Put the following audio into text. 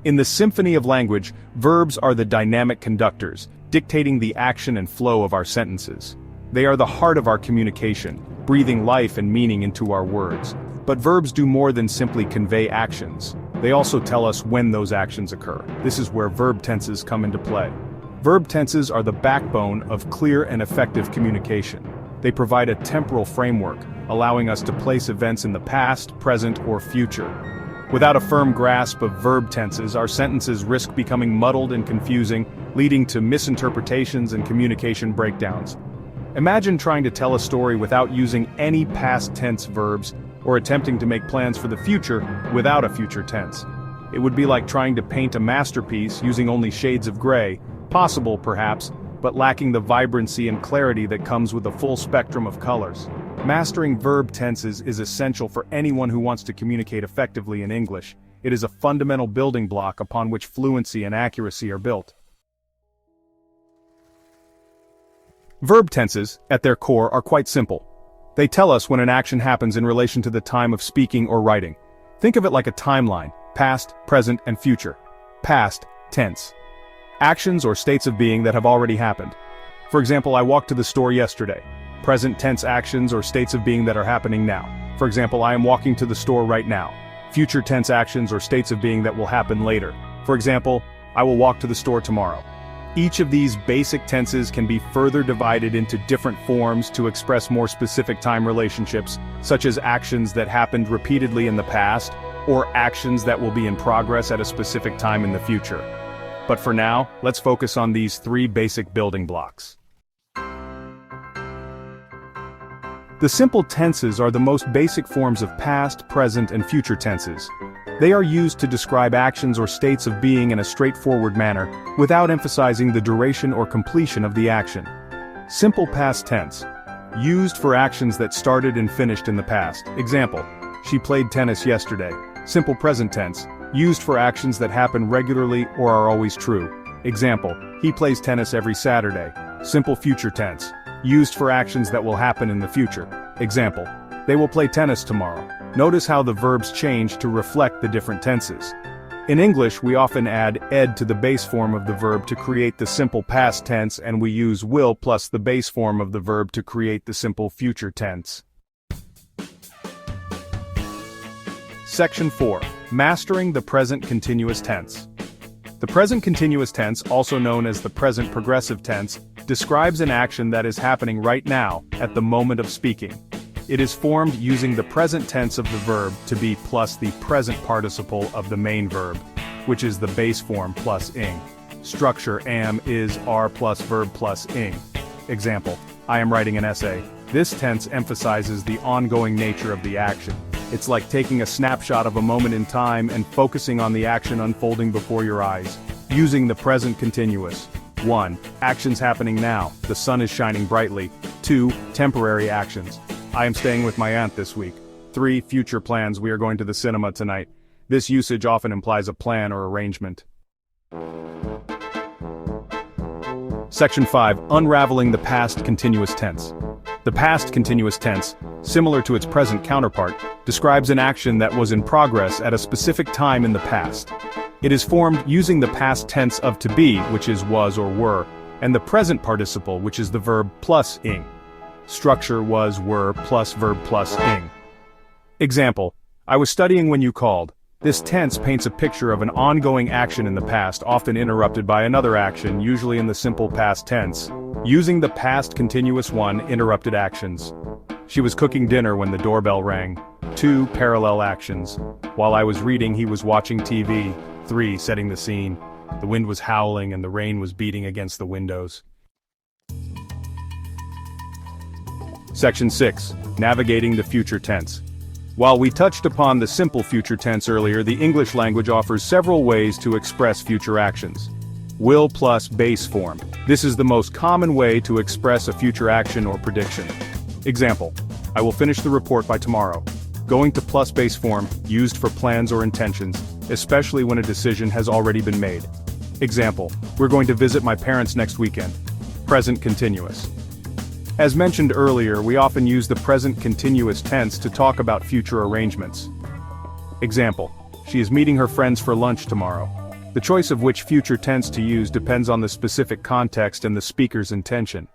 In the symphony of language, verbs are the dynamic conductors, dictating the action and flow of our sentences. They are the heart of our communication, breathing life and meaning into our words. But verbs do more than simply convey actions. They also tell us when those actions occur. This is where verb tenses come into play. Verb tenses are the backbone of clear and effective communication. They provide a temporal framework, allowing us to place events in the past, present, or future. Without a firm grasp of verb tenses, our sentences risk becoming muddled and confusing, leading to misinterpretations and communication breakdowns. Imagine trying to tell a story without using any past tense verbs, or attempting to make plans for the future without a future tense. It would be like trying to paint a masterpiece using only shades of gray, possible perhaps, but lacking the vibrancy and clarity that comes with a full spectrum of colors. Mastering verb tenses is essential for anyone who wants to communicate effectively in English. It is a fundamental building block upon which fluency and accuracy are built. Verb tenses, at their core, are quite simple. They tell us when an action happens in relation to the time of speaking or writing. Think of it like a timeline: past, present, and future. Past tense. Actions or states of being that have already happened. For example, I walked to the store yesterday. Present tense actions or states of being that are happening now. For example, I am walking to the store right now. Future tense actions or states of being that will happen later. For example, I will walk to the store tomorrow. Each of these basic tenses can be further divided into different forms to express more specific time relationships, such as actions that happened repeatedly in the past, or actions that will be in progress at a specific time in the future. But for now, let's focus on these three basic building blocks. The simple tenses are the most basic forms of past, present, and future tenses. They are used to describe actions or states of being in a straightforward manner, without emphasizing the duration or completion of the action. Simple past tense. Used for actions that started and finished in the past. Example: she played tennis yesterday. Simple present tense. Used for actions that happen regularly or are always true. Example: he plays tennis every Saturday. Simple future tense. Used for actions that will happen in the future. Example: they will play tennis tomorrow. Notice how the verbs change to reflect the different tenses. In English, we often add ed to the base form of the verb to create the simple past tense, and we use will plus the base form of the verb to create the simple future tense. Section 4. Mastering the present continuous tense. The present continuous tense, also known as the present progressive tense, describes an action that is happening right now, at the moment of speaking. It is formed using the present tense of the verb to be plus the present participle of the main verb, which is the base form plus ing. Structure: am, is, are plus verb plus ing. Example: I am writing an essay. This tense emphasizes the ongoing nature of the action. It's like taking a snapshot of a moment in time and focusing on the action unfolding before your eyes. Using the present continuous. 1. Actions happening now. The sun is shining brightly. 2. Temporary actions. I am staying with my aunt this week. 3. Future plans. We are going to the cinema tonight. This usage often implies a plan or arrangement. Section 5. Unraveling the past continuous tense. The past continuous tense, similar to its present counterpart, describes an action that was in progress at a specific time in the past. It is formed using the past tense of to be, which is was or were, and the present participle, which is the verb plus ing. Structure: was, were, plus verb plus ing. Example: I was studying when you called. This tense paints a picture of an ongoing action in the past, often interrupted by another action, usually in the simple past tense. Using the past continuous: 1. Interrupted actions. She was cooking dinner when the doorbell rang. 2. Parallel actions. While I was reading, he was watching TV. 3. Setting the scene. The wind was howling and the rain was beating against the windows. Section 6. Navigating the future tense. While we touched upon the simple future tense earlier, the English language offers several ways to express future actions. Will plus base form. This is the most common way to express a future action or prediction. Example: I will finish the report by tomorrow. Going to plus base form, used for plans or intentions, especially when a decision has already been made. Example: we're going to visit my parents next weekend. Present continuous. As mentioned earlier, we often use the present continuous tense to talk about future arrangements. Example: she is meeting her friends for lunch tomorrow. The choice of which future tense to use depends on the specific context and the speaker's intention.